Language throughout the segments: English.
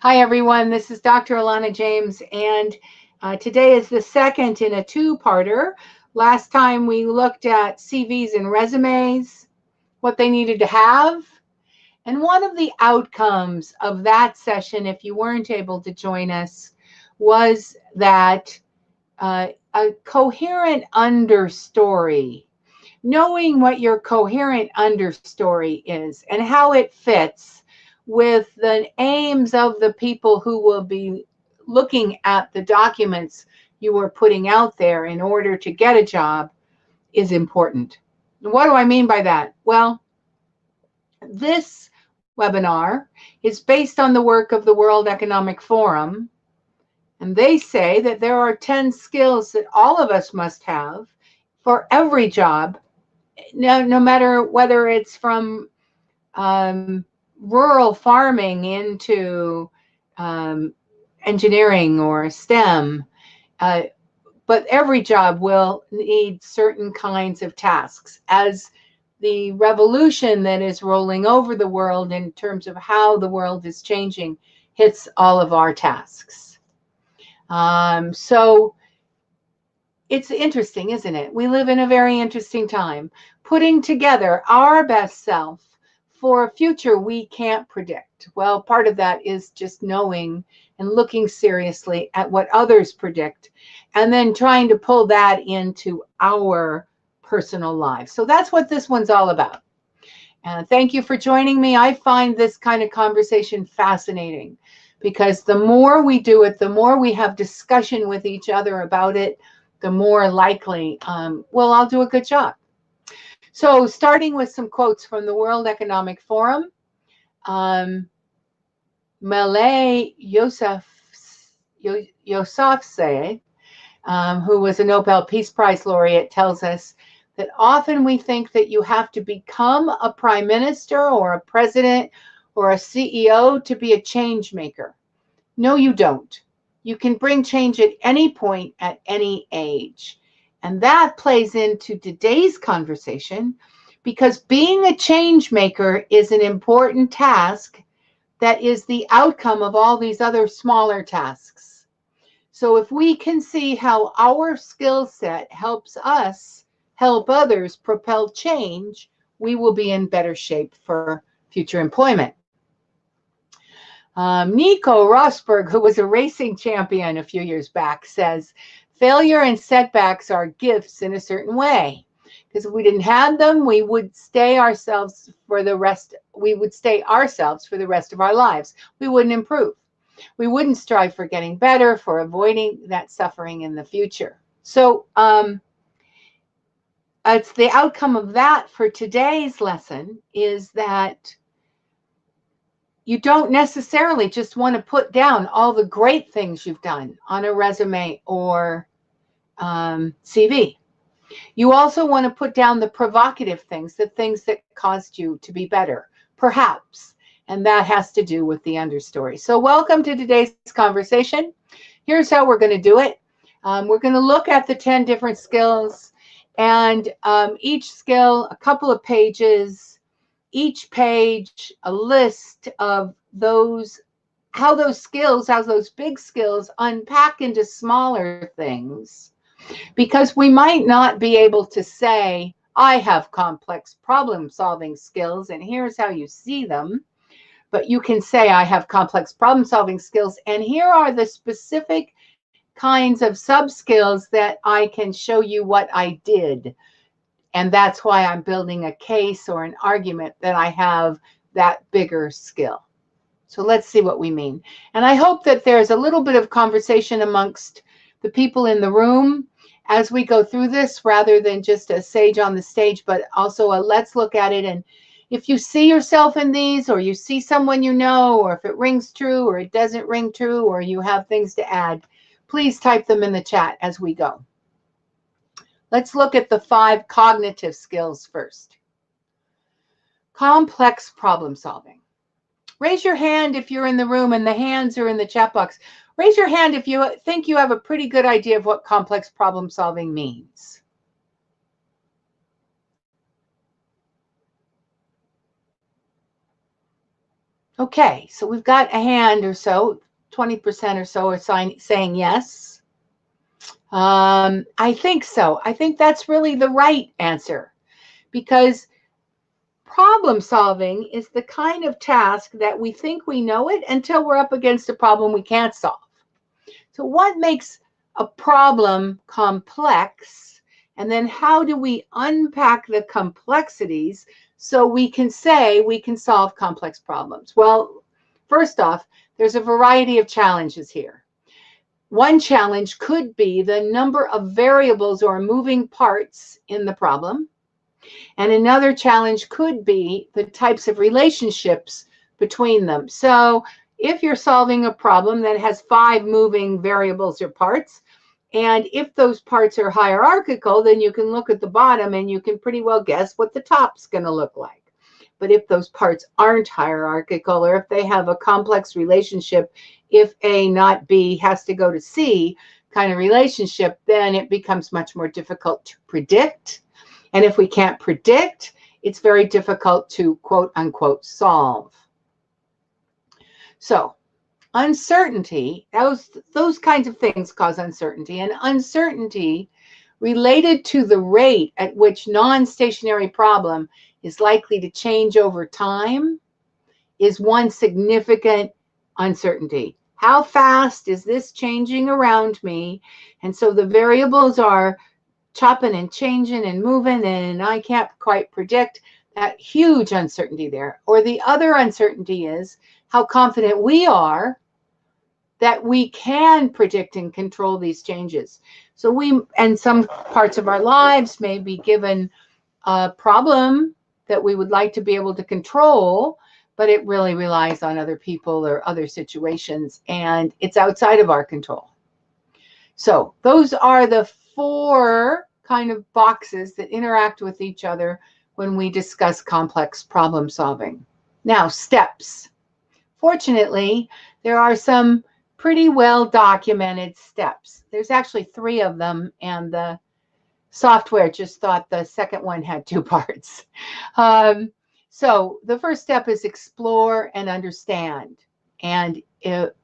Hi, everyone. This is Dr. Alana James, and today is the second in a two-parter. Last time we looked at CVs and resumes, what they needed to have, and one of the outcomes of that session, if you weren't able to join us, was that a coherent understory, knowing what your coherent understory is and how it fits with the aims of the people who will be looking at the documents you are putting out there in order to get a job is important. What do I mean by that? Well, this webinar is based on the work of the World Economic Forum, and they say that there are 10 skills that all of us must have for every job, no matter whether it's from rural farming into engineering or STEM, but every job will need certain kinds of tasks. As the revolution that is rolling over the world in terms of how the world is changing hits all of our tasks. So it's interesting, isn't it? We live in a very interesting time, putting together our best self for a future we can't predict. Well, part of that is just knowing and looking seriously at what others predict, and then trying to pull that into our personal lives. So that's what this one's all about. Thank you for joining me. I find this kind of conversation fascinating because the more we do it, the more we have discussion with each other about it, the more likely, well, I'll do a good job. So starting with some quotes from the World Economic Forum, Malay Yousafzai, who was a Nobel Peace Prize laureate, tells us that often we think that you have to become a prime minister or a president or a CEO to be a change maker. No, you don't. You can bring change at any point, at any age. And that plays into today's conversation because being a change maker is an important task that is the outcome of all these other smaller tasks. So if we can see how our skill set helps us help others propel change, we will be in better shape for future employment. Nico Rosberg, who was a racing champion a few years back, says, failure and setbacks are gifts in a certain way. Because if we didn't have them, we would stay ourselves for the rest of our lives. We wouldn't improve. We wouldn't strive for getting better, for avoiding that suffering in the future. So it's the outcome of that for today's lesson is that you don't necessarily just want to put down all the great things you've done on a resume or CV. You also want to put down the provocative things, the things that caused you to be better, perhaps. And that has to do with the understory. So welcome to today's conversation. Here's how we're going to do it. We're going to look at the 10 different skills, and each skill, a couple of pages, each page, a list of those, how those big skills unpack into smaller things. Because we might not be able to say, I have complex problem-solving skills, and here's how you see them. But you can say, I have complex problem-solving skills, and here are the specific kinds of sub-skills that I can show you what I did. And that's why I'm building a case or an argument that I have that bigger skill. So let's see what we mean. And I hope that there's a little bit of conversation amongst the people in the room as we go through this, rather than just a sage on the stage, but also a let's look at it. And if you see yourself in these, or you see someone you know, or if it rings true or it doesn't ring true, or you have things to add, please type them in the chat as we go. Let's look at the 5 cognitive skills first. Complex problem solving. Raise your hand if you're in the room, and the hands are in the chat box. Raise your hand if you think you have a pretty good idea of what complex problem solving means. Okay, so we've got a hand or so, 20% or so are saying yes. I think so. I think that's really the right answer, because problem solving is the kind of task that we think we know it until we're up against a problem we can't solve. So what makes a problem complex? And then how do we unpack the complexities so we can say we can solve complex problems? Well, first off, there's a variety of challenges here. One challenge could be the number of variables or moving parts in the problem. And another challenge could be the types of relationships between them. So if you're solving a problem that has 5 moving variables or parts, and if those parts are hierarchical, then you can look at the bottom and you can pretty well guess what the top's going to look like. But if those parts aren't hierarchical, or if they have a complex relationship, if A not B has to go to C kind of relationship, then it becomes much more difficult to predict. And if we can't predict, it's very difficult to quote unquote solve. So uncertainty, those kinds of things cause uncertainty, and uncertainty related to the rate at which non-stationary problem is likely to change over time is one significant uncertainty. How fast is this changing around me? And so the variables are chopping and changing and moving, and I can't quite predict. That huge uncertainty there. Or the other uncertainty is how confident we are that we can predict and control these changes. So we, and some parts of our lives, may be given a problem that we would like to be able to control, but it really relies on other people or other situations, and it's outside of our control. So those are the 4 kind of boxes that interact with each other when we discuss complex problem solving. Now, steps. Fortunately, there are some pretty well documented steps. There's actually 3 of them, and the software just thought the second one had 2 parts. So the first step is explore and understand. And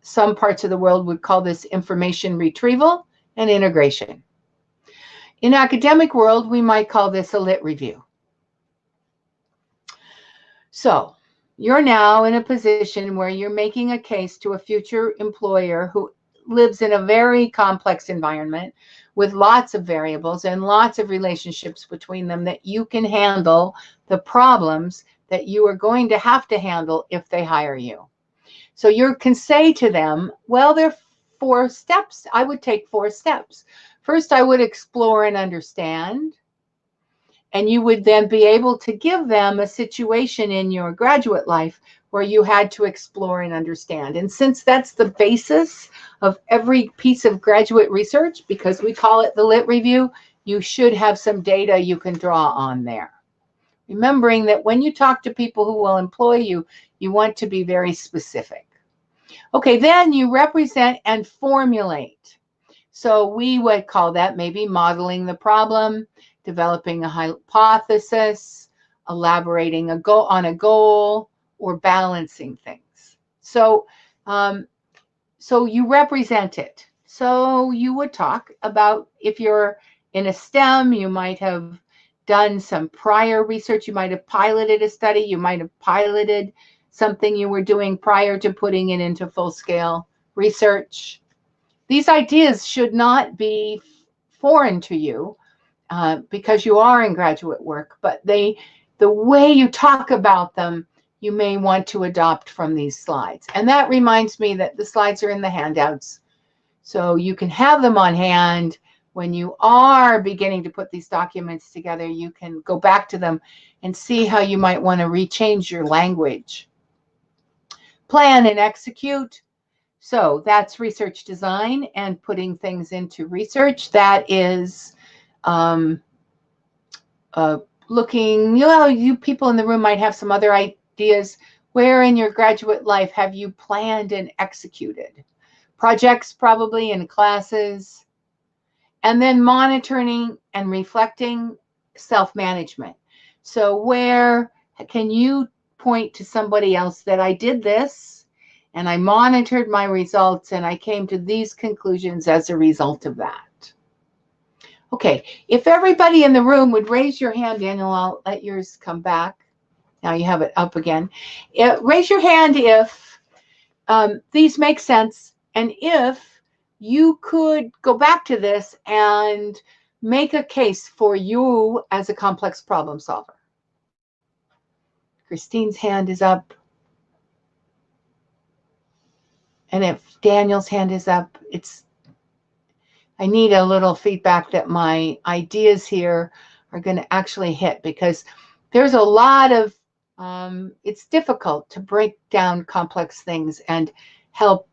some parts of the world would call this information retrieval and integration. In academic world, we might call this a lit review. So you're now in a position where you're making a case to a future employer who lives in a very complex environment with lots of variables and lots of relationships between them, that you can handle the problems that you are going to have to handle if they hire you. So you can say to them, well, there are 4 steps. I would take 4 steps. First, I would explore and understand. And you would then be able to give them a situation in your graduate life where you had to explore and understand. And since that's the basis of every piece of graduate research, because we call it the lit review, you should have some data you can draw on there. Remembering that when you talk to people who will employ you, you want to be very specific. Okay, then you represent and formulate. So we would call that maybe modeling the problem, developing a hypothesis, elaborating on a goal, or balancing things. So, so you represent it. So you would talk about, if you're in a STEM, you might have done some prior research. You might have piloted a study. You might have piloted something you were doing prior to putting it into full-scale research. These ideas should not be foreign to you, because you are in graduate work, but the way you talk about them, you may want to adopt from these slides. And that reminds me that the slides are in the handouts, so you can have them on hand. When you are beginning to put these documents together, you can go back to them and see how you might want to rechange your language. Plan and execute. So that's research design and putting things into research. That is looking, you people in the room might have some other ideas. Where in your graduate life have you planned and executed? Projects, probably, in classes. And then monitoring and reflecting, self-management. So where can you point to somebody else that I did this and I monitored my results and I came to these conclusions as a result of that. Okay, if everybody in the room would raise your hand, Daniel, I'll let yours come back. Now you have it up again. Raise your hand if these make sense, and if you could go back to this and make a case for you as a complex problem solver. Christine's hand is up. And if Daniel's hand is up, I need a little feedback that my ideas here are going to actually hit, because there's a lot of, it's difficult to break down complex things and help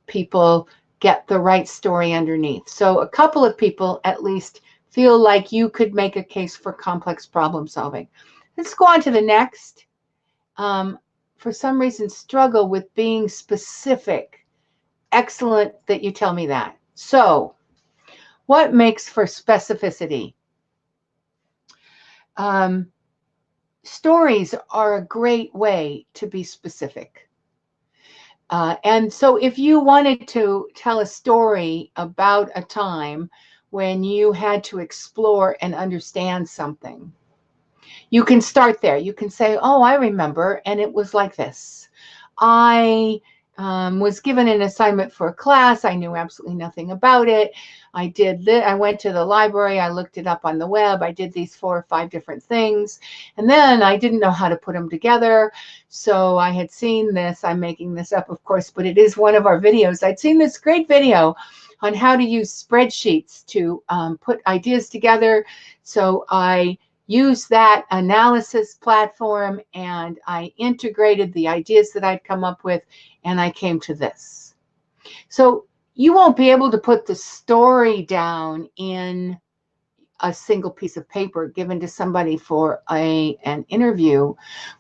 people get the right story underneath. So a couple of people at least feel like you could make a case for complex problem solving. Let's go on to the next. For some reason, struggle with being specific. Excellent that you tell me that. So, what makes for specificity? Stories are a great way to be specific. And so if you wanted to tell a story about a time when you had to explore and understand something, you can start there. You can say, oh, I remember, and it was like this. I was given an assignment for a class. I knew absolutely nothing about it. I went to the library. I looked it up on the web. I did these 4 or 5 different things. And then I didn't know how to put them together. So I had seen this. I'm making this up, of course, but it is one of our videos. I'd seen this great video on how to use spreadsheets to put ideas together. So I used that analysis platform and I integrated the ideas that I'd come up with, and I came to this. So you won't be able to put the story down in a single piece of paper given to somebody for an interview,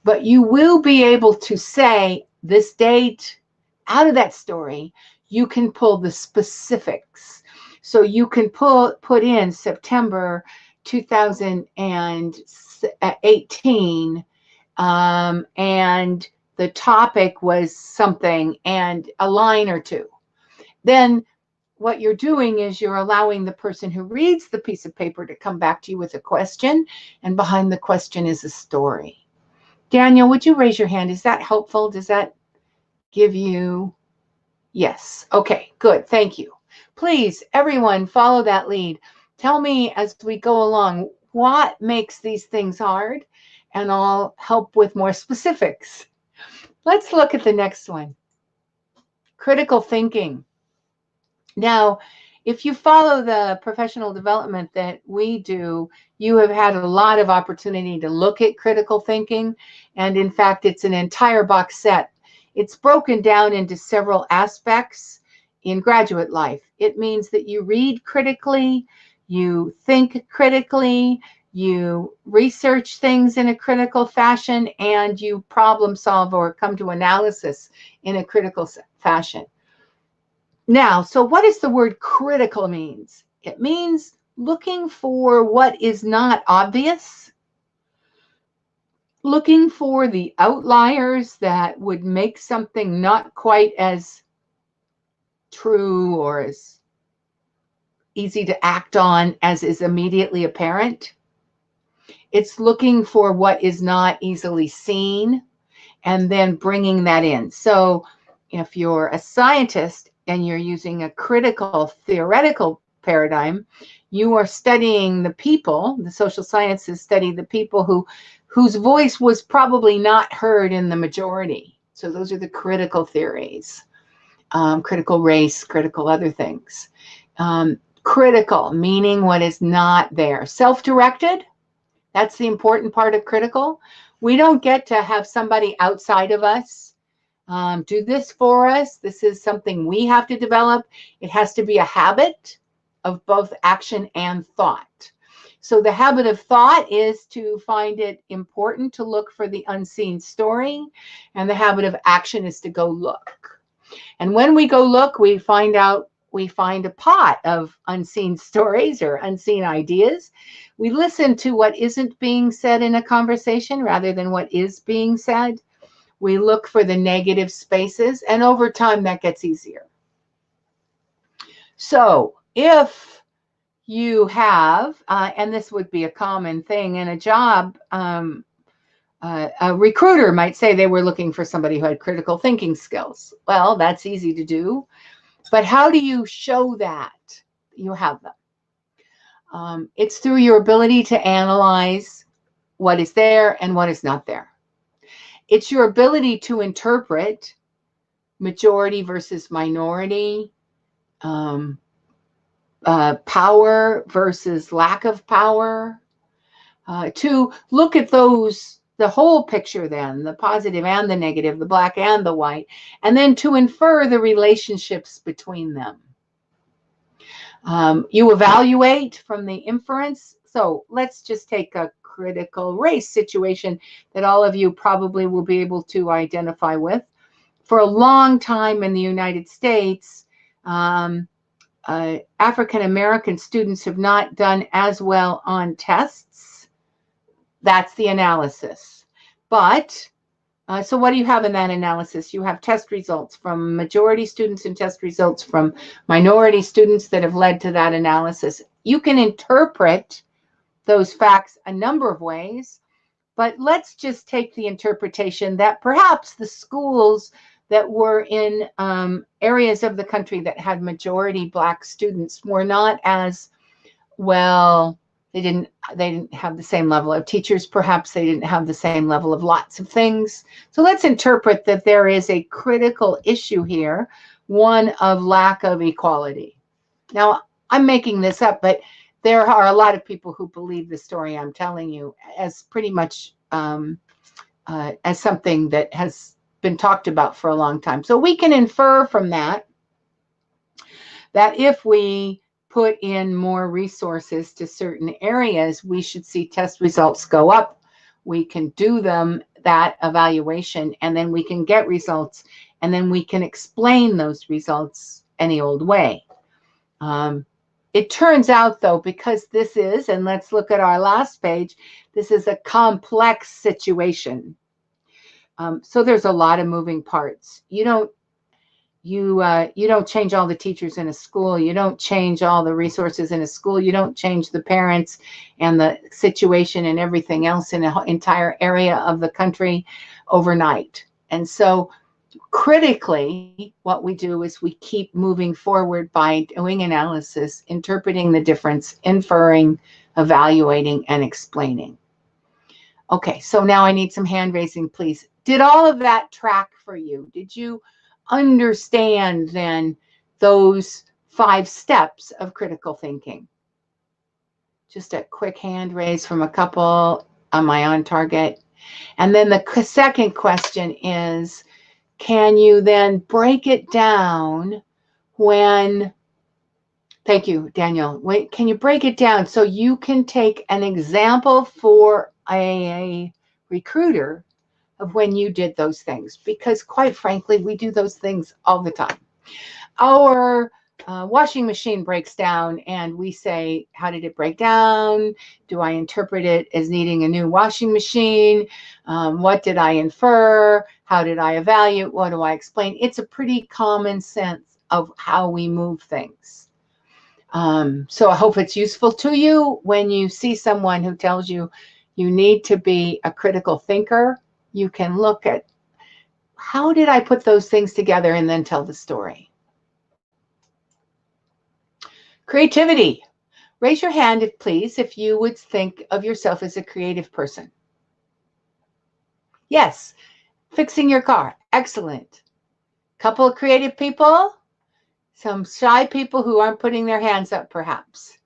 but you will be able to say this date. Out of that story, you can pull the specifics. So you can put in September 2018, and the topic was something and a line or two. Then what you're doing is you're allowing the person who reads the piece of paper to come back to you with a question, and behind the question is a story. Daniel, would you raise your hand? Is that helpful? Does that give you? Yes. Okay, good. Thank you. Please, everyone, follow that lead. Tell me as we go along what makes these things hard, and I'll help with more specifics. Let's look at the next one. Critical thinking. Now, if you follow the professional development that we do, you have had a lot of opportunity to look at critical thinking. And in fact, it's an entire box set. It's broken down into several aspects in graduate life. It means that you read critically, you think critically, you research things in a critical fashion, and you problem solve or come to analysis in a critical fashion. Now, so what does the word critical means? It means looking for what is not obvious, looking for the outliers that would make something not quite as true or as easy to act on as is immediately apparent. It's looking for what is not easily seen and then bringing that in. So if you're a scientist and you're using a critical theoretical paradigm, you are studying the people. The social sciences study the people whose voice was probably not heard in the majority. So those are the critical theories, critical race, critical other things. Critical, meaning what is not there. Self-directed, that's the important part of critical. We don't get to have somebody outside of us do this for us. This is something we have to develop. It has to be a habit of both action and thought. So the habit of thought is to find it important to look for the unseen story, and the habit of action is to go look. And when we go look, we find a pot of unseen stories or unseen ideas. We listen to what isn't being said in a conversation rather than what is being said. We look for the negative spaces, and over time that gets easier. So if you have, and this would be a common thing in a job, a recruiter might say they were looking for somebody who had critical thinking skills. Well, that's easy to do, but how do you show that you have them? It's through your ability to analyze what is there and what is not there. It's your ability to interpret majority versus minority, power versus lack of power, to look at those, the whole picture then, the positive and the negative, the black and the white, and then to infer the relationships between them. You evaluate from the inference. So let's just take a critical race situation that all of you probably will be able to identify with. For a long time in the United States, African-American students have not done as well on tests. That's the analysis. But, so what do you have in that analysis? You have test results from majority students and test results from minority students that have led to that analysis. You can interpret those facts a number of ways, but let's just take the interpretation that perhaps the schools that were in areas of the country that had majority Black students were not as well. They didn't have the same level of teachers. Perhaps they didn't have the same level of lots of things. So let's interpret that there is a critical issue here, one of lack of equality. Now, I'm making this up, but there are a lot of people who believe the story I'm telling you as pretty much as something that has been talked about for a long time. So we can infer from that if we put in more resources to certain areas, we should see test results go up. We can do that evaluation, and then we can get results, and then we can explain those results any old way. It turns out, though, because this is, and let's look at our last page, this is a complex situation. So there's a lot of moving parts. You don't change all the teachers in a school. You don't change all the resources in a school. You don't change the parents and the situation and everything else in an entire area of the country overnight. And so critically, what we do is we keep moving forward by doing analysis, interpreting the difference, inferring, evaluating, and explaining. Okay, so now I need some hand raising, please. Did all of that track for you? Did you understand then those 5 steps of critical thinking? Just a quick hand raise from a couple. Am I on target? And then the second question is, can you then break it down when, thank you, Daniel. Wait, can you break it down so you can take an example for a recruiter of when you did those things? Because quite frankly, we do those things all the time. Our washing machine breaks down and we say, how did it break down? Do I interpret it as needing a new washing machine? What did I infer? How did I evaluate? What do I explain? It's a pretty common sense of how we move things. So I hope it's useful to you when you see someone who tells you you need to be a critical thinker. You can look at, how did I put those things together, and then tell the story. Creativity. Raise your hand, please, if you would think of yourself as a creative person. Yes, fixing your car. Excellent. Couple of creative people, some shy people who aren't putting their hands up, perhaps.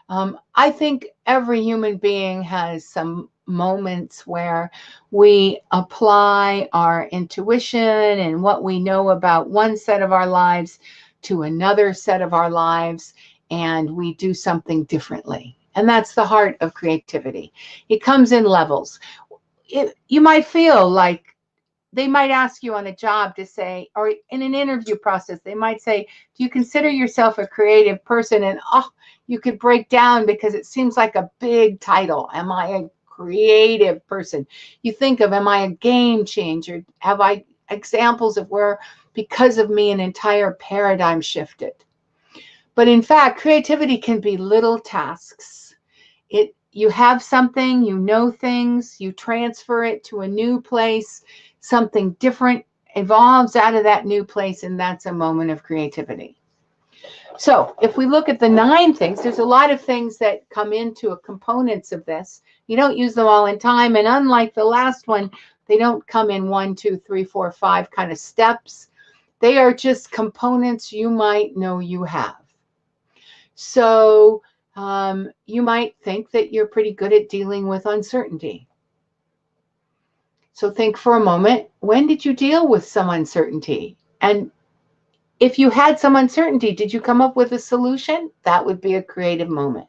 I think every human being has some moments where we apply our intuition and what we know about one set of our lives to another set of our lives, and we do something differently. And that's the heart of creativity. It comes in levels. You might feel like they might ask you on a job to say, or in an interview process, they might say, do you consider yourself a creative person? And you could break down because it seems like a big title. Am I a creative person. You think of, am I a game changer? Have I examples of where, because of me, an entire paradigm shifted? But in fact, creativity can be little tasks. You have something, you know things, you transfer it to a new place, something different evolves out of that new place, and that's a moment of creativity. So if we look at the 9 things, there's a lot of things that come into components of this. You don't use them all in time, and unlike the last one, they don't come in 1, 2, 3, 4, 5 kind of steps. They are just components you might know you have. So you might think that you're pretty good at dealing with uncertainty. So think for a moment, when did you deal with some uncertainty? And if you had some uncertainty, did you come up with a solution? That would be a creative moment.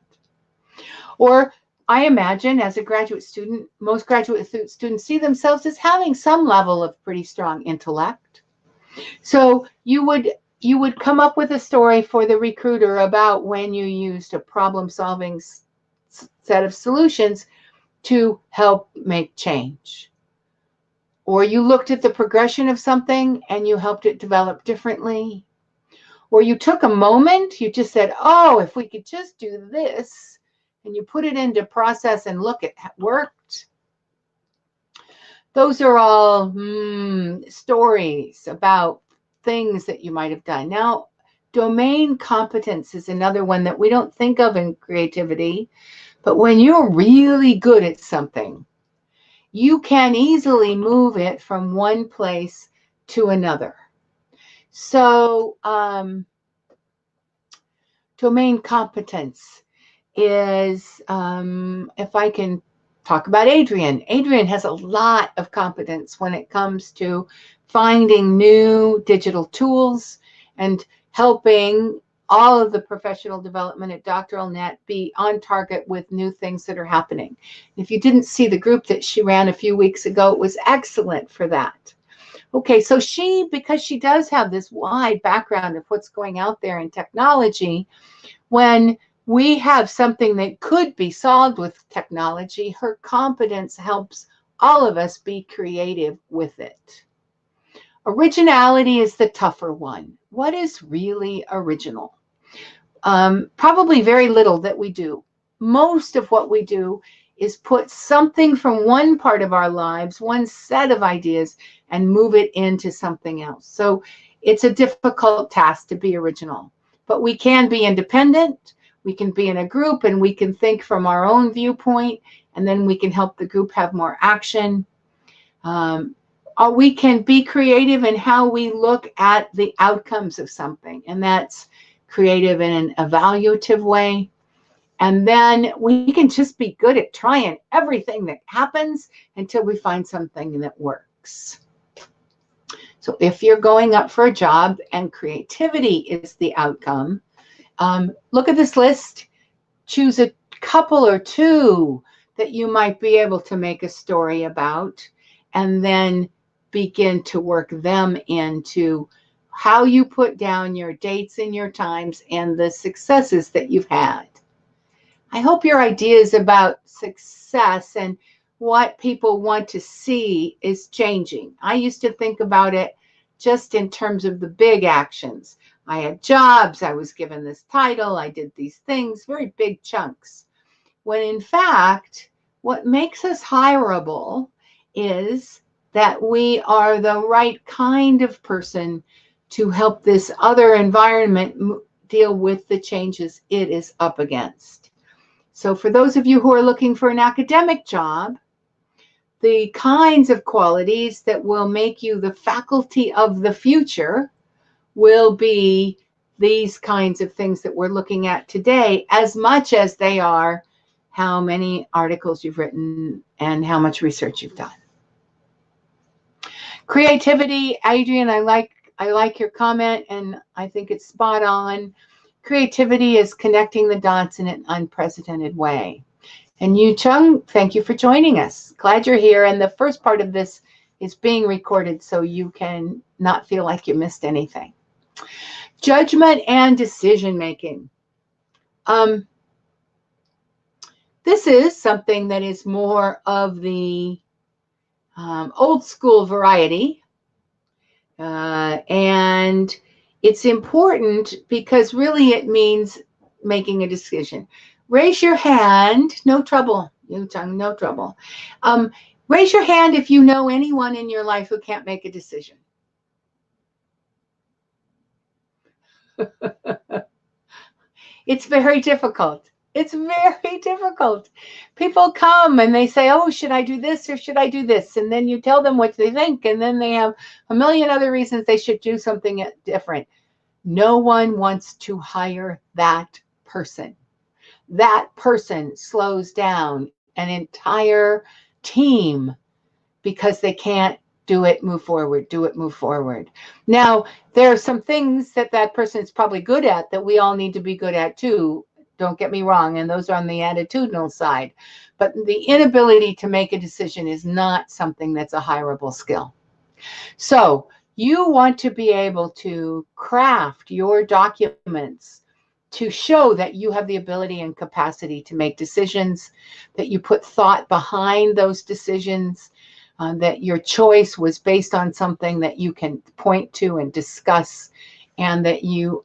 Or I imagine as a graduate student, most graduate students see themselves as having some level of pretty strong intellect. So you would come up with a story for the recruiter about when you used a problem-solving set of solutions to help make change. Or you looked at the progression of something and you helped it develop differently. Or you took a moment, you just said, oh, if we could just do this, and you put it into process and look, it worked. Those are all stories about things that you might have done. Now, domain competence is another one that we don't think of in creativity, but when you're really good at something, you can easily move it from one place to another. So domain competence is, if I can talk about Adrian. Adrian has a lot of competence when it comes to finding new digital tools and helping all of the professional development at DoctoralNet be on target with new things that are happening. If you didn't see the group that she ran a few weeks ago, it was excellent for that. Okay, so because she does have this wide background of what's going out there in technology, when we have something that could be solved with technology, her competence helps all of us be creative with it. Originality is the tougher one. What is really original? Probably very little that we do. Most of what we do is put something from one part of our lives, one set of ideas, and move it into something else. So it's a difficult task to be original, but we can be independent. We can be in a group and we can think from our own viewpoint, and then we can help the group have more action. We can be creative in how we look at the outcomes of something, and that's creative in an evaluative way. And then we can just be good at trying everything that happens until we find something that works. So if you're going up for a job and creativity is the outcome, look at this list, choose a couple or two that you might be able to make a story about, and then begin to work them into how you put down your dates and your times and the successes that you've had. I hope your ideas about success and what people want to see is changing. I used to think about it just in terms of the big actions. I had jobs, I was given this title, I did these things, very big chunks. When in fact, what makes us hireable is that we are the right kind of person to help this other environment deal with the changes it is up against. So for those of you who are looking for an academic job, the kinds of qualities that will make you the faculty of the future will be these kinds of things that we're looking at today, as much as they are how many articles you've written and how much research you've done. Creativity, Adrian, I like your comment, and I think it's spot on. Creativity is connecting the dots in an unprecedented way. And Yu Chung, thank you for joining us. Glad you're here. And the first part of this is being recorded so you can not feel like you missed anything. Judgment and decision making. This is something that is more of the old school variety. And it's important because really it means making a decision. Raise your hand, no trouble, no trouble. Raise your hand if you know anyone in your life who can't make a decision. It's very difficult. It's very difficult. People come and they say, oh, should I do this or should I do this? And then you tell them what they think, and then they have a million other reasons they should do something different. No one wants to hire that person. That person slows down an entire team because they can't do it, move forward, do it, move forward. Now, there are some things that that person is probably good at that we all need to be good at too. Don't get me wrong, and those are on the attitudinal side. But the inability to make a decision is not something that's a hireable skill. So you want to be able to craft your documents to show that you have the ability and capacity to make decisions, that you put thought behind those decisions, that your choice was based on something that you can point to and discuss, and that you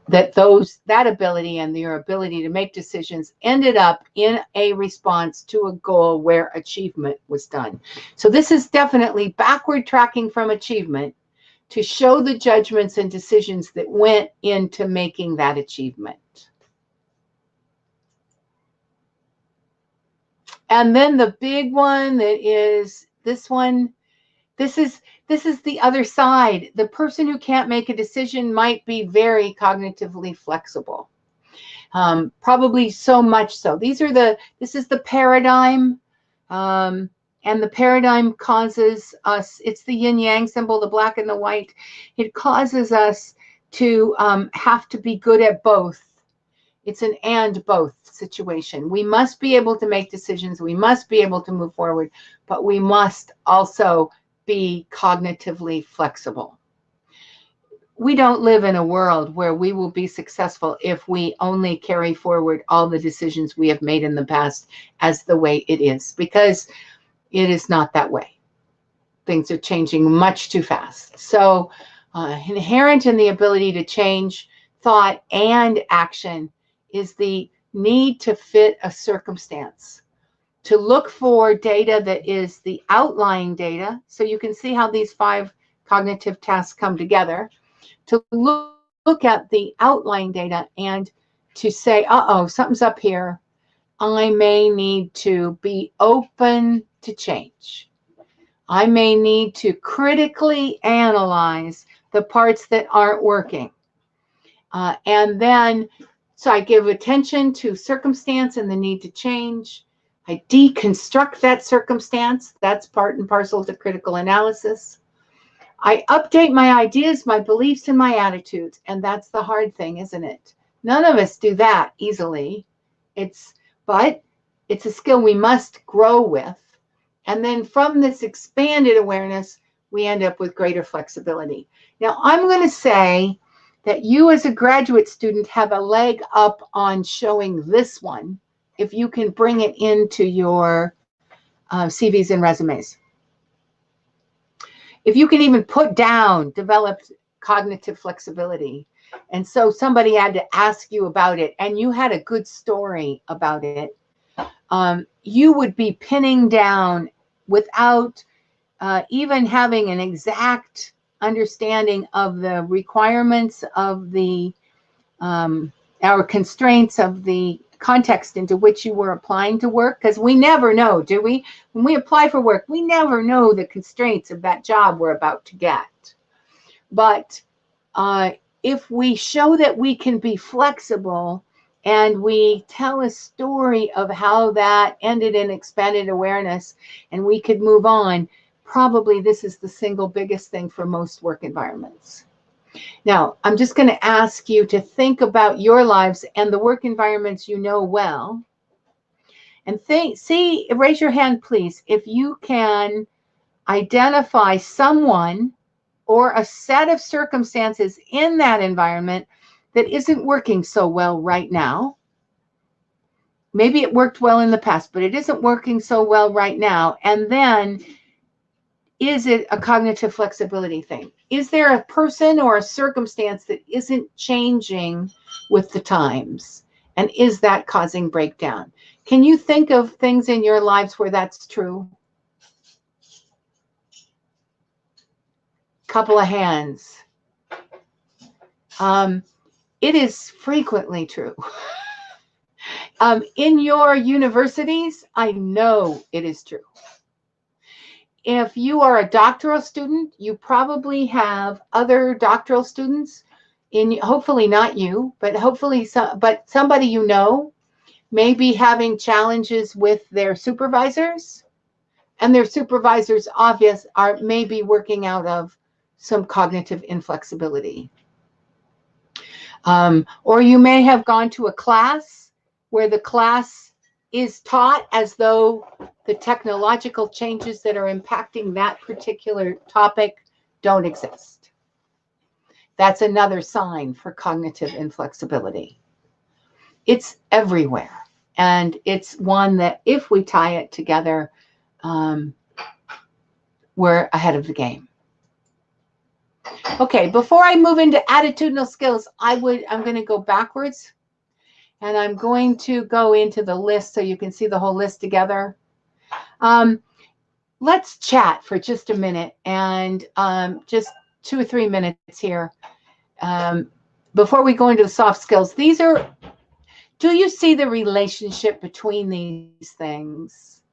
that ability and your ability to make decisions ended up in a response to a goal where achievement was done. So this is definitely backward tracking from achievement to show the judgments and decisions that went into making that achievement. And then the big one that is this one, this is the other side. The person who can't make a decision might be very cognitively flexible. Probably so much so. This is the paradigm. And the paradigm causes us, it's the yin yang symbol, the black and the white. It causes us to have to be good at both. It's an and both situation. We must be able to make decisions. We must be able to move forward, but we must also be cognitively flexible. We don't live in a world where we will be successful if we only carry forward all the decisions we have made in the past as the way it is, because it is not that way. Things are changing much too fast. So inherent in the ability to change thought and action is the need to fit a circumstance, to look for data that is the outlying data. So you can see how these 5 cognitive tasks come together, to look at the outlying data and to say, uh-oh, something's up here. I may need to be open to change. I may need to critically analyze the parts that aren't working. And then, so I give attention to circumstance and the need to change. I deconstruct that circumstance. That's part and parcel to critical analysis. I update my ideas, my beliefs, and my attitudes. And that's the hard thing, isn't it? None of us do that easily. But it's a skill we must grow with. And then from this expanded awareness, we end up with greater flexibility. Now, I'm going to say that you as a graduate student have a leg up on showing this one if you can bring it into your CVs and resumes. If you can even put down developed cognitive flexibility, and so somebody had to ask you about it and you had a good story about it, you would be pinning down without even having an exact understanding of the requirements of the our constraints of the context into which you were applying to work, because we never know, do we? When we apply for work, we never know the constraints of that job we're about to get. But if we show that we can be flexible and we tell a story of how that ended in expanded awareness and we could move on, probably this is the single biggest thing for most work environments. Now, I'm just going to ask you to think about your lives and the work environments you know well. And raise your hand, please, if you can identify someone or a set of circumstances in that environment that isn't working so well right now. Maybe it worked well in the past, but it isn't working so well right now. And then, is it a cognitive flexibility thing? Is there a person or a circumstance that isn't changing with the times? And is that causing breakdown? Can you think of things in your lives where that's true? Couple of hands. It is frequently true. In your universities, I know it is true. If you are a doctoral student, you probably have other doctoral students hopefully not you, but hopefully somebody you know may be having challenges with their supervisors, and their supervisors may be working out of some cognitive inflexibility. Or you may have gone to a class where the class is taught as though the technological changes that are impacting that particular topic don't exist. That's another sign for cognitive inflexibility. It's everywhere. And it's one that if we tie it together, we're ahead of the game. Okay, before I move into attitudinal skills, I'm going to go backwards. And I'm going to go into the list so you can see the whole list together. Let's chat for just a minute, and just 2 or 3 minutes here before we go into the soft skills. Do you see the relationship between these things?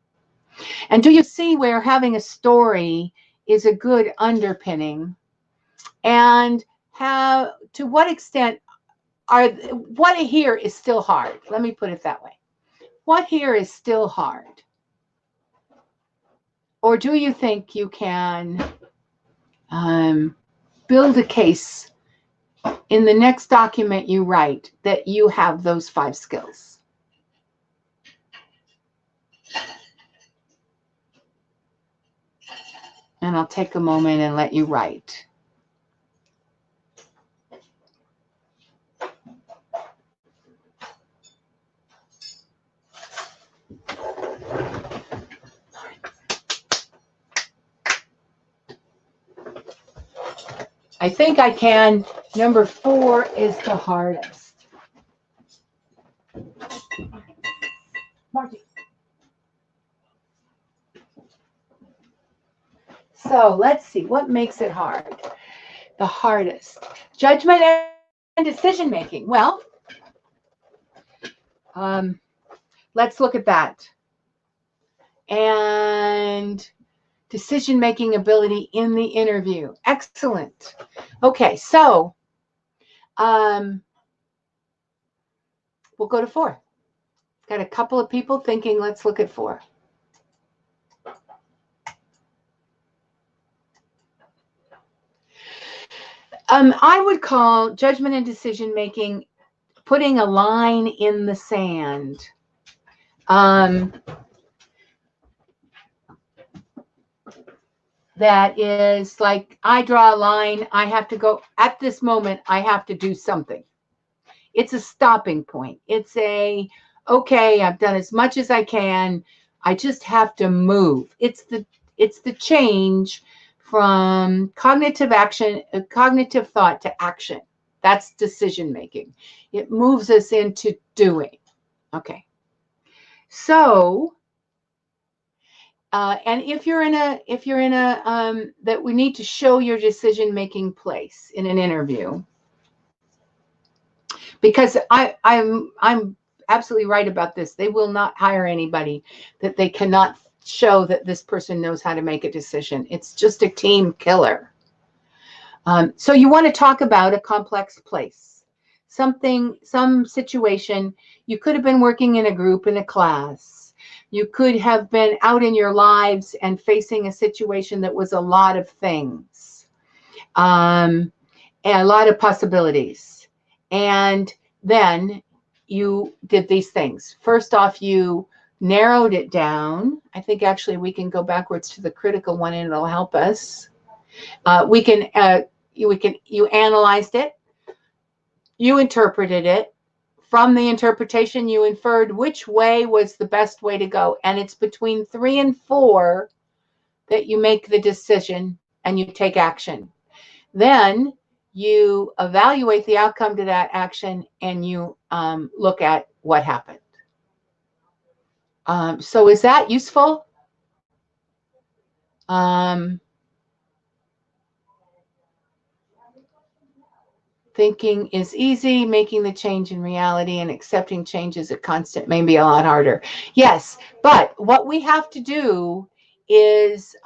And do you see where having a story is a good underpinning? And to what extent what here is still hard? Let me put it that way. What here is still hard? Or do you think you can build a case in the next document you write that you have those 5 skills? And I'll take a moment and let you write. I think I can. Number 4 is the hardest. Marty. So let's see, what makes it hard? The hardest. Judgment and decision making. Well, let's look at that. And decision-making ability in the interview. Excellent. Okay, so we'll go to 4. Got a couple of people thinking, let's look at 4. I would call judgment and decision-making putting a line in the sand. That is like, I draw a line, I have to go, at this moment, I have to do something. It's a stopping point. It's okay, I've done as much as I can. I just have to move. It's the change from cognitive thought to action. That's decision making. It moves us into doing. Okay. So, and if you're in a that we need to show your decision-making place in an interview, because I'm absolutely right about this. They will not hire anybody that they cannot show that this person knows how to make a decision. It's just a team killer. So you want to talk about a complex place, some situation. You could have been working in a group, in a class. You could have been out in your lives and facing a situation that was a lot of things, and a lot of possibilities. And then you did these things. First off, you narrowed it down. I think actually we can go backwards to the critical one and it'll help us. You analyzed it. You interpreted it. from the interpretation, you inferred which way was the best way to go. And it's between 3 and 4 that you make the decision and you take action. Then you evaluate the outcome to that action and you look at what happened. So is that useful? Thinking is easy, making the change in reality and accepting change as a constant may be a lot harder. Yes, but what we have to do is,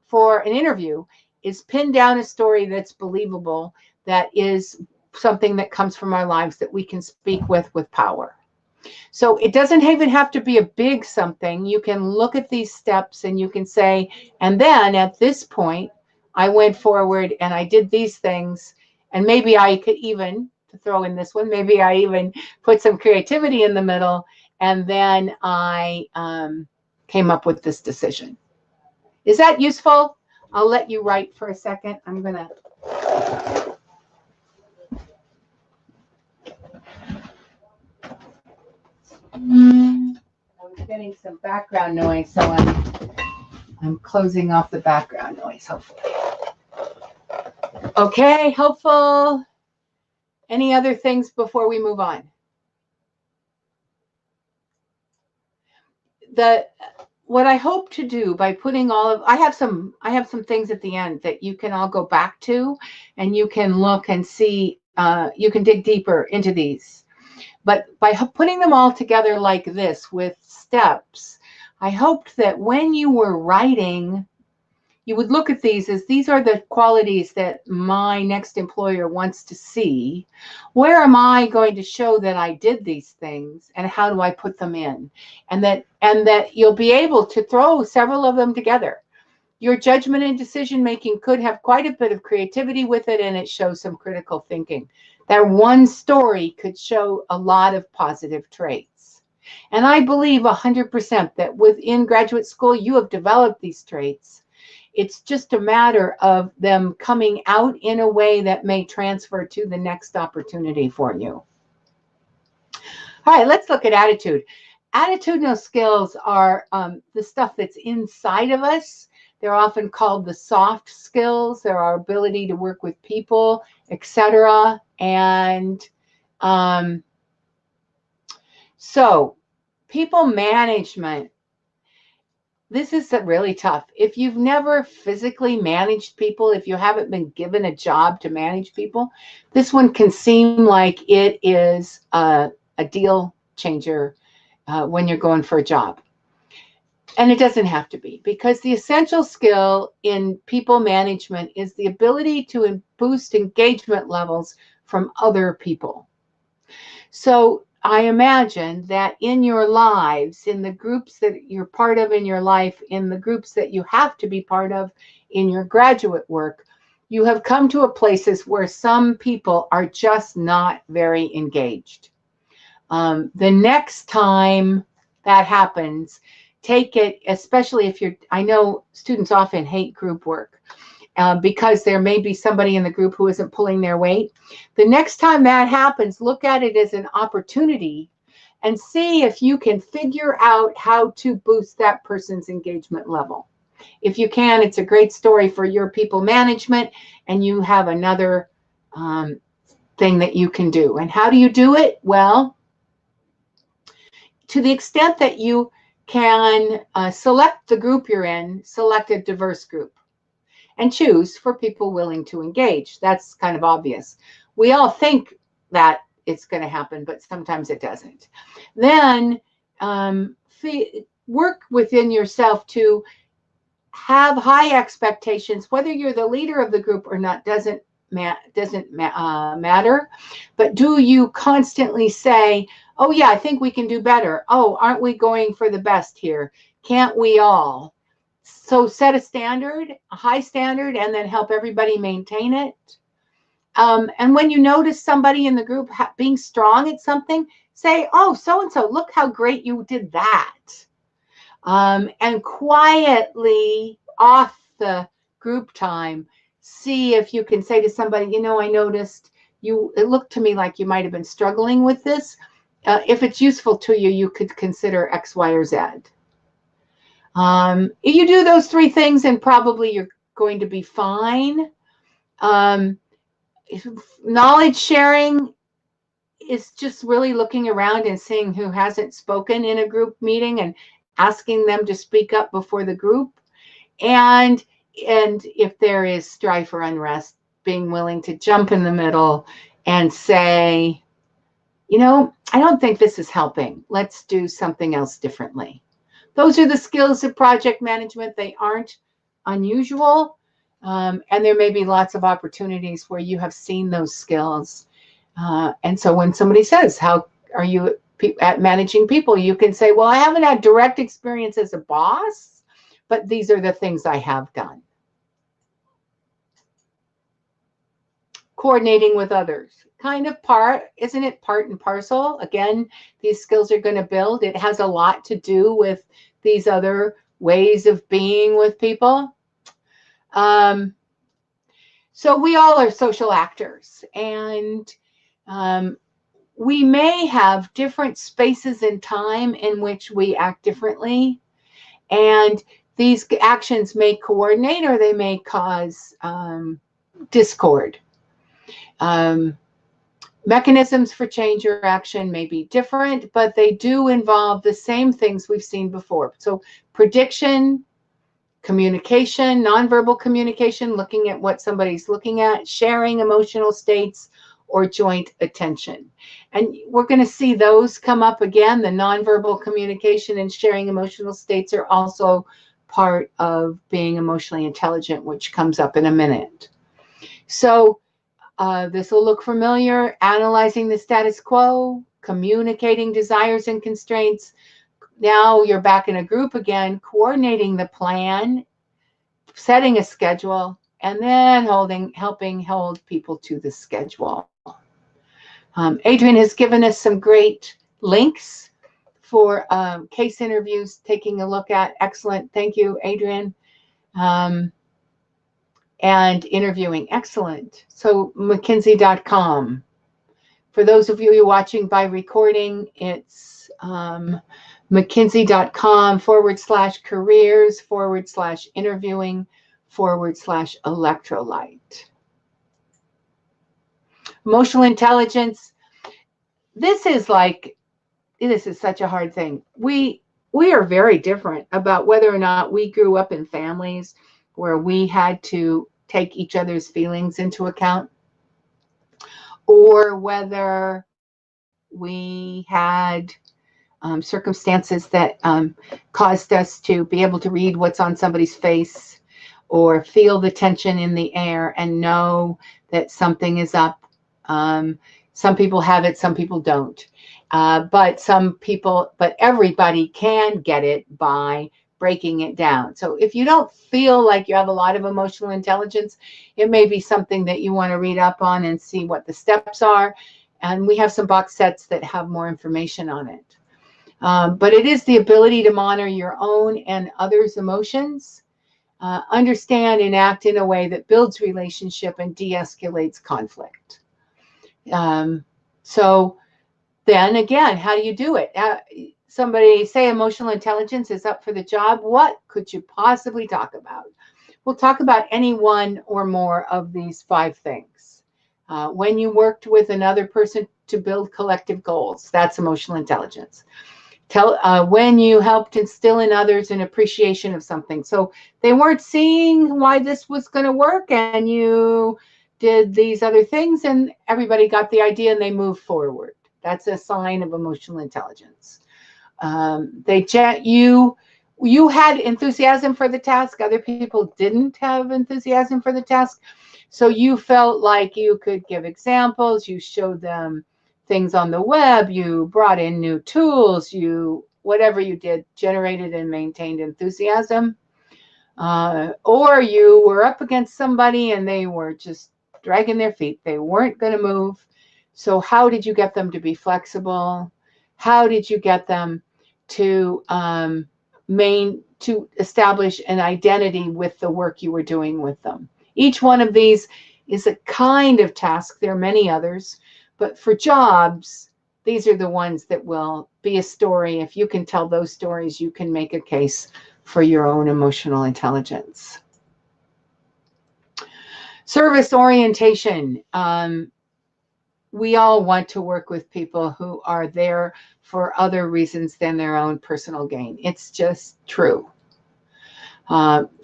for an interview, is pin down a story that's believable, that is something that comes from our lives that we can speak with power. So it doesn't even have to be a big something. You can look at these steps and you can say, and then at this point, I went forward and I did these things. And maybe I could even, to throw in this one, maybe I even put some creativity in the middle. And then I came up with this decision. Is that useful? I'll let you write for a second. I'm going to. I'm getting some background noise, so I'm closing off the background noise, hopefully. Okay, helpful. Any other things before we move on? What I hope to do by putting all of, I have some things at the end that you can all go back to, and you can look and see, you can dig deeper into these. But by putting them all together like this with steps, I hoped that when you were writing, you would look at these as these are the qualities that my next employer wants to see. Where am I going to show that I did these things, and how do I put them in? And that you'll be able to throw several of them together. Your judgment and decision making could have quite a bit of creativity with it, and it shows some critical thinking. That one story could show a lot of positive traits. And I believe 100% that within graduate school, you have developed these traits. It's just a matter of them coming out in a way that may transfer to the next opportunity for you. All right, let's look at attitude. Attitudinal skills are the stuff that's inside of us. They're often called the soft skills. They're our ability to work with people, etc. And so people management, this is really tough. If you've never physically managed people, if you haven't been given a job to manage people, this one can seem like it is a deal changer when you're going for a job. And it doesn't have to be, because the essential skill in people management is the ability to boost engagement levels from other people. So I imagine that in your lives, in the groups that you're part of in your life, in the groups that you have to be part of in your graduate work, you have come to places where some people are just not very engaged. The next time that happens, take it, especially if you're, I know students often hate group work because there may be somebody in the group who isn't pulling their weight. The next time that happens, look at it as an opportunity and see if you can figure out how to boost that person's engagement level. If you can, it's a great story for your people management, and you have another thing that you can do. And how do you do it? Well, to the extent that you can select the group you're in, select a diverse group, and choose for people willing to engage. That's kind of obvious. We all think that it's going to happen, but sometimes it doesn't. Then work within yourself to have high expectations. Whether you're the leader of the group or not doesn't matter. But do you constantly say, oh yeah, I think we can do better. Oh, aren't we going for the best here? Can't we all? So set a standard, a high standard, and then help everybody maintain it. And when you notice somebody in the group being strong at something, say, oh, so-and-so, look how great you did that. And quietly off the group time, see if you can say to somebody, you know, I noticed it looked to me like you might have been struggling with this. if it's useful to you, you could consider X, Y, or Z. You do those three things and probably you're going to be fine. Knowledge sharing is just really looking around and seeing who hasn't spoken in a group meeting and asking them to speak up before the group. And if there is strife or unrest, being willing to jump in the middle and say, you know, I don't think this is helping. Let's do something else differently. Those are the skills of project management. They aren't unusual. And there may be lots of opportunities where you have seen those skills. And so when somebody says, how are you at managing people? You can say, well, I haven't had direct experience as a boss, but these are the things I have done. Coordinating with others. Kind of isn't it part and parcel? Again, these skills are going to build. It has a lot to do with these other ways of being with people. So we all are social actors, and we may have different spaces in time in which we act differently, and these actions may coordinate or they may cause discord. Mechanisms for change or action may be different, but they do involve the same things we've seen before. So prediction, communication, nonverbal communication, looking at what somebody's looking at, sharing emotional states, or joint attention. And we're going to see those come up again. The nonverbal communication and sharing emotional states are also part of being emotionally intelligent, which comes up in a minute. So this will look familiar. Analyzing the status quo, communicating desires and constraints. Now you're back in a group again, coordinating the plan, setting a schedule, and then helping hold people to the schedule. Adrian has given us some great links for case interviews, taking a look at. Excellent. Thank you, Adrian. And interviewing. Excellent. So McKinsey.com. For those of you watching by recording, it's McKinsey.com/careers/interviewing/electrolyte. Emotional intelligence. This is such a hard thing. We are very different about whether or not we grew up in families where we had to take each other's feelings into account, or whether we had circumstances that caused us to be able to read what's on somebody's face or feel the tension in the air and know that something is up. Some people have it, some people don't. But everybody can get it by breaking it down. So if you don't feel like you have a lot of emotional intelligence, it may be something that you want to read up on and see what the steps are. And we have some box sets that have more information on it. But it is the ability to monitor your own and others' emotions, understand and act in a way that builds relationship and de-escalates conflict. So then again, how do you do it? Somebody say emotional intelligence is up for the job. What could you possibly talk about? We'll talk about any one or more of these 5 things. When you worked with another person to build collective goals, that's emotional intelligence. When you helped instill in others an appreciation of something. So they weren't seeing why this was going to work, and you did these other things, and everybody got the idea and they moved forward. That's a sign of emotional intelligence. You had enthusiasm for the task. Other people didn't have enthusiasm for the task. So you felt like you could give examples. You showed them things on the web. You brought in new tools. Whatever you did, generated and maintained enthusiasm. Or you were up against somebody and they were just dragging their feet. They weren't going to move. So how did you get them to be flexible? How did you get them to establish an identity with the work you were doing with them? Each one of these is a kind of task. There are many others, but for jobs, These are the ones that will be a story. If you can tell those stories, you can make a case for your own emotional intelligence. Service orientation. We all want to work with people who are there for other reasons than their own personal gain. It's just true.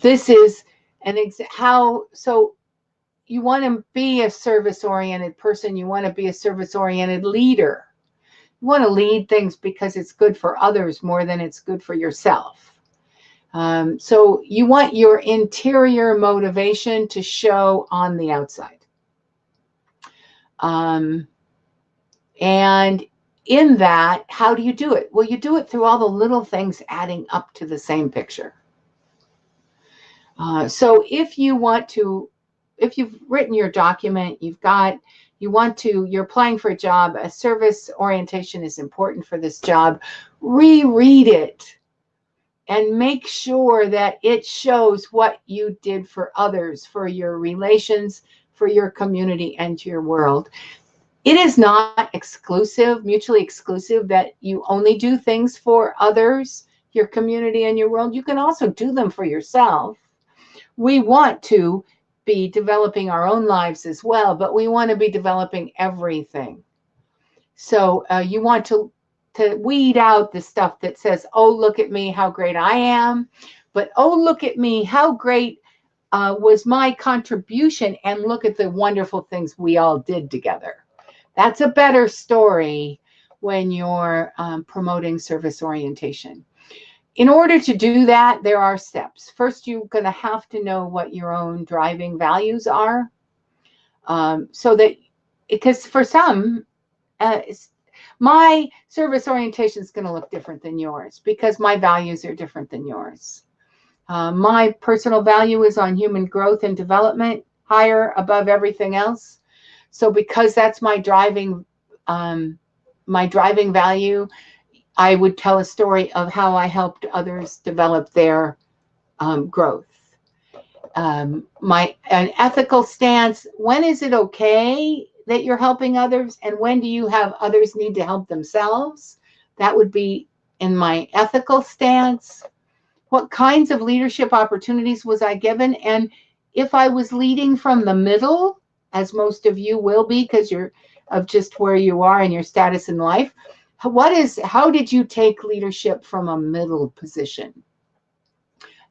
This is so you want to be a service-oriented person. You want to be a service-oriented leader. You want to lead things because it's good for others more than it's good for yourself. So you want your interior motivation to show on the outside. And in that, how do you do it? Well, you do it through all the little things adding up to the same picture. So if you've written your document, you're applying for a job, a service orientation is important for this job, reread it and make sure that it shows what you did for others, for your relations, for your community, and your world. It is not exclusive, mutually exclusive, that you only do things for others, your community, and your world. You can also do them for yourself. We want to be developing our own lives as well, but we want to be developing everything. So you want to weed out the stuff that says, oh, look at me, how great I am. But, oh, look at me, how great was my contribution, and look at the wonderful things we all did together. That's a better story when you're promoting service orientation. In order to do that, there are steps. First, you're going to have to know what your own driving values are. So that, because for some, my service orientation is going to look different than yours because my values are different than yours. My personal value is on human growth and development, higher above everything else. So because that's my driving value, I would tell a story of how I helped others develop their growth. An ethical stance, when is it okay that you're helping others, and when do you have others need to help themselves? That would be in my ethical stance. What kinds of leadership opportunities was I given? And if I was leading from the middle, as most of you will be because you're of just where you are and your status in life, how did you take leadership from a middle position?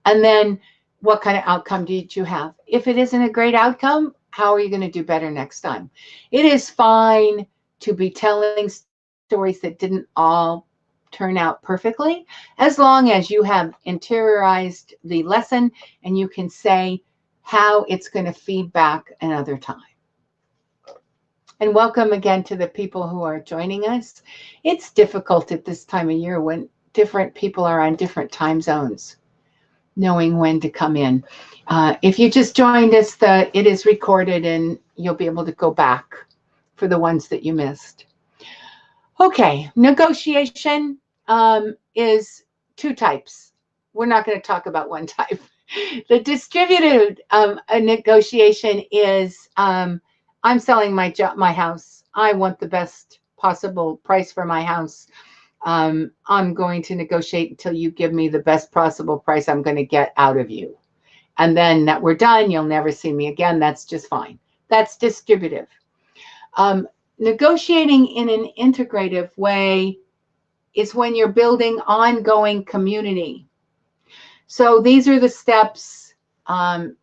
And then what kind of outcome did you have? If it isn't a great outcome, how are you going to do better next time? It is fine to be telling stories that didn't all turn out perfectly, as long as you have interiorized the lesson and you can say how it's going to feed back another time. And welcome again to the people who are joining us. It's difficult at this time of year when different people are on different time zones, knowing when to come in. If you just joined us, it is recorded and you'll be able to go back for the ones that you missed. Okay, negotiation is two types. We're not going to talk about one type. The distributed negotiation is, I'm selling my house. I want the best possible price for my house. I'm going to negotiate until you give me the best possible price I'm going to get out of you. And then that we're done, you'll never see me again. That's just fine. That's distributive. Negotiating in an integrative way is when you're building ongoing community. So these are the steps. When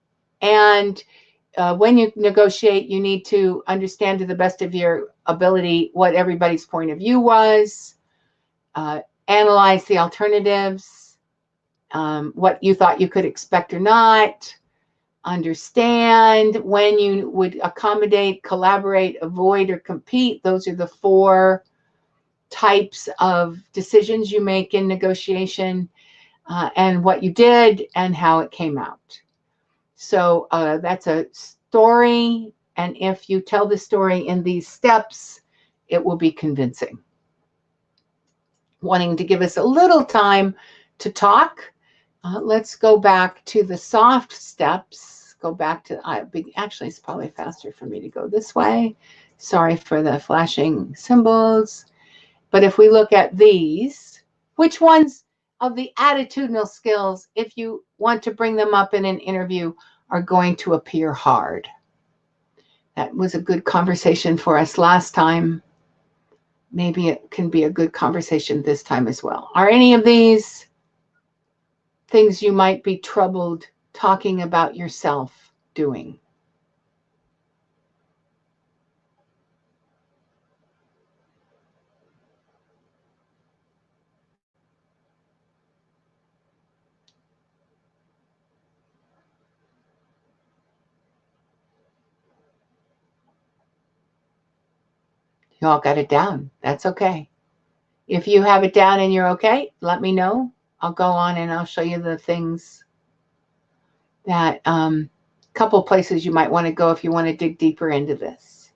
you negotiate, you need to understand to the best of your ability what everybody's point of view was, analyze the alternatives, what you thought you could expect or not, understand when you would accommodate, collaborate, avoid, or compete. Those are the 4 types of decisions you make in negotiation, and what you did and how it came out. So that's a story, and if you tell the story in these steps, it will be convincing. Wanting to give us a little time to talk, let's go back to the soft steps. Go back to, actually, it's probably faster for me to go this way. Sorry for the flashing symbols. But if we look at these, which ones of the attitudinal skills, if you want to bring them up in an interview, are going to appear hard? That was a good conversation for us last time. Maybe it can be a good conversation this time as well. Are any of these things you might be troubled talking about yourself doing? You all got it down. That's okay. If you have it down and you're okay, let me know. I'll go on and I'll show you the things that, couple places you might want to go if you want to dig deeper into this.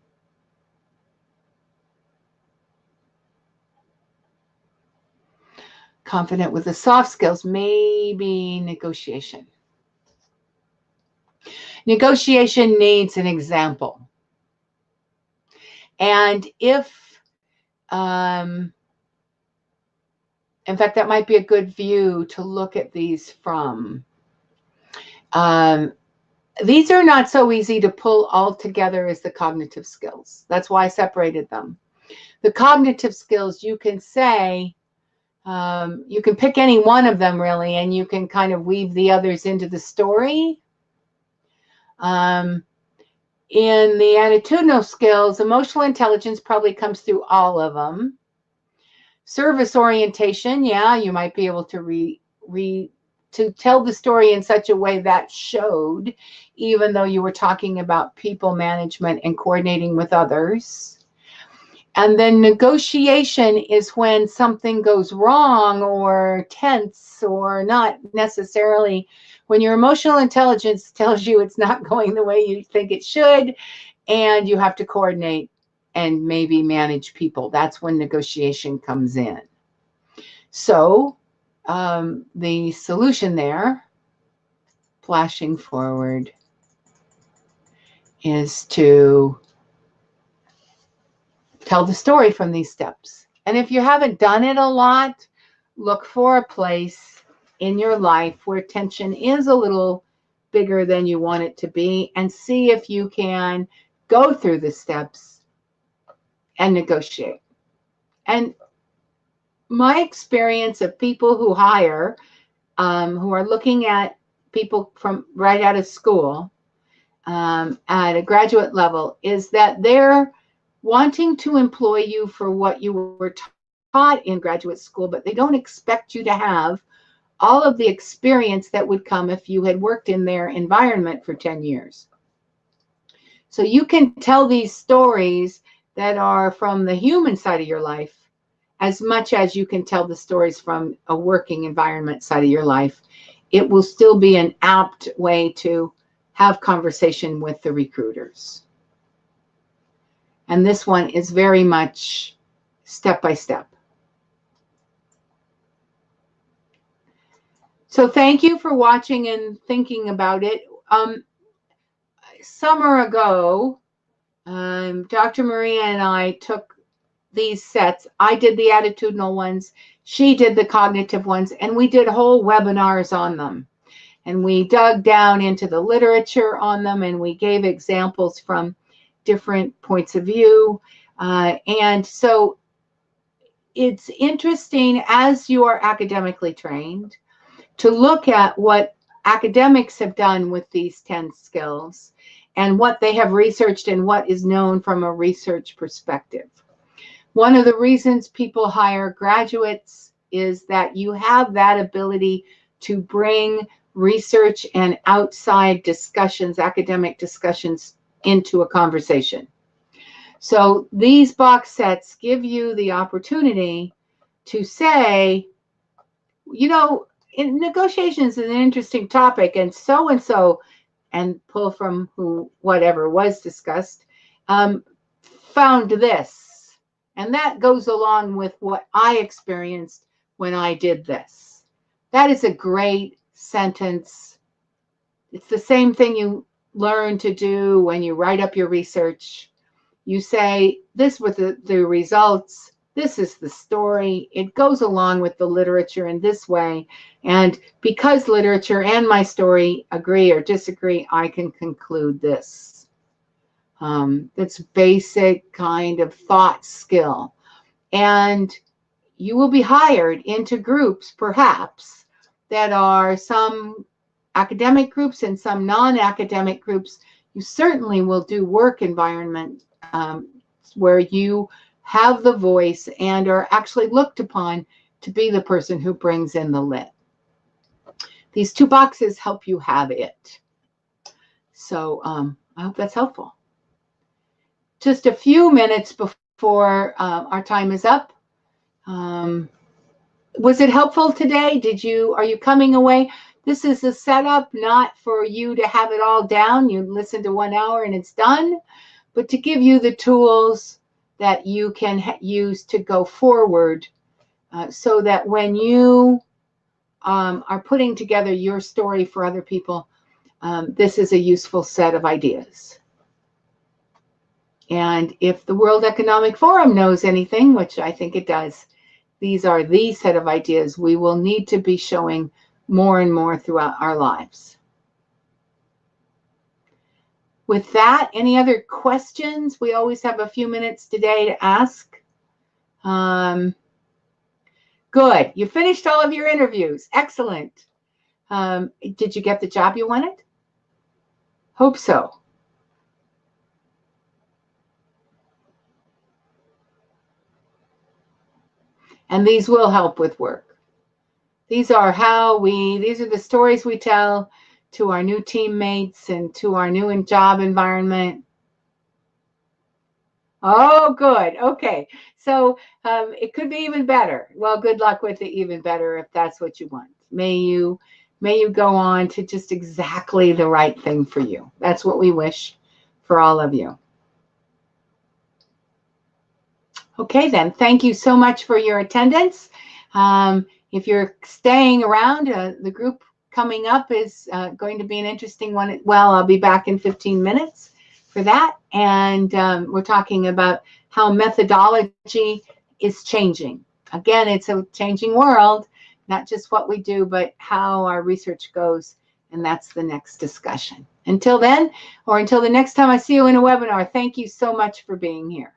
Confident with the soft skills, maybe negotiation. Negotiation needs an example. And if, in fact, that might be a good view to look at these from. These are not so easy to pull all together as the cognitive skills. That's why I separated them. The cognitive skills, you can say, you can pick any one of them really, and you can kind of weave the others into the story. In the attitudinal skills, emotional intelligence probably comes through all of them. Service orientation, yeah, you might be able to to tell the story in such a way that showed, even though you were talking about people management and coordinating with others. And then negotiation is when something goes wrong or tense or not necessarily, when your emotional intelligence tells you it's not going the way you think it should, and you have to coordinate and maybe manage people. That's when negotiation comes in. So the solution there, flashing forward, is to tell the story from these steps. And if you haven't done it a lot, look for a place in your life where tension is a little bigger than you want it to be, and see if you can go through the steps and negotiate. And my experience of people who hire, who are looking at people from right out of school at a graduate level, is that they're wanting to employ you for what you were taught in graduate school, but they don't expect you to have all of the experience that would come if you had worked in their environment for 10 years. So you can tell these stories that are from the human side of your life as much as you can tell the stories from a working environment side of your life. It will still be an apt way to have conversation with the recruiters. And this one is very much step by step. So thank you for watching and thinking about it. Summer ago, Dr. Maria and I took these sets. I did the attitudinal ones. She did the cognitive ones, and we did whole webinars on them. And we dug down into the literature on them, and we gave examples from different points of view. And so it's interesting, as you are academically trained, to look at what academics have done with these 10 skills and what they have researched and what is known from a research perspective. One of the reasons people hire graduates is that you have that ability to bring research and outside discussions, academic discussions, into a conversation. So these box sets give you the opportunity to say, you know, in negotiations is an interesting topic, and so, and pull from who, whatever was discussed, found this. And that goes along with what I experienced when I did this. That is a great sentence. It's the same thing you learn to do when you write up your research. You say, this was the results This is the story. It goes along with the literature in this way. And because literature and my story agree or disagree, I can conclude this. It's basic kind of thought skill. And you will be hired into groups, perhaps, that are some academic groups and some non-academic groups. You certainly will do work environment where you have the voice and are actually looked upon to be the person who brings in the lit. These 2 boxes help you have it. So I hope that's helpful. Just a few minutes before our time is up. Was it helpful today? Are you coming away? This is a setup not for you to have it all down. You listen to 1 hour and it's done, but to give you the tools that you can use to go forward so that when you are putting together your story for other people, this is a useful set of ideas. And if the World Economic Forum knows anything, which I think it does, these are the set of ideas we will need to be showing more and more throughout our lives. With that, any other questions? We always have a few minutes today to ask. Good. You finished all of your interviews. Excellent. Did you get the job you wanted? Hope so. And these will help with work. These are the stories we tell to our new teammates and to our new job environment. Oh, good. Okay. So it could be even better. Well, good luck with it even better if that's what you want. May you go on to just exactly the right thing for you. That's what we wish for all of you. Okay, then. Thank you so much for your attendance. If you're staying around, the group coming up is going to be an interesting one. Well, I'll be back in 15 minutes for that. And we're talking about how methodology is changing. Again, it's a changing world, not just what we do, but how our research goes. And that's the next discussion. Until then, or until the next time I see you in a webinar, thank you so much for being here.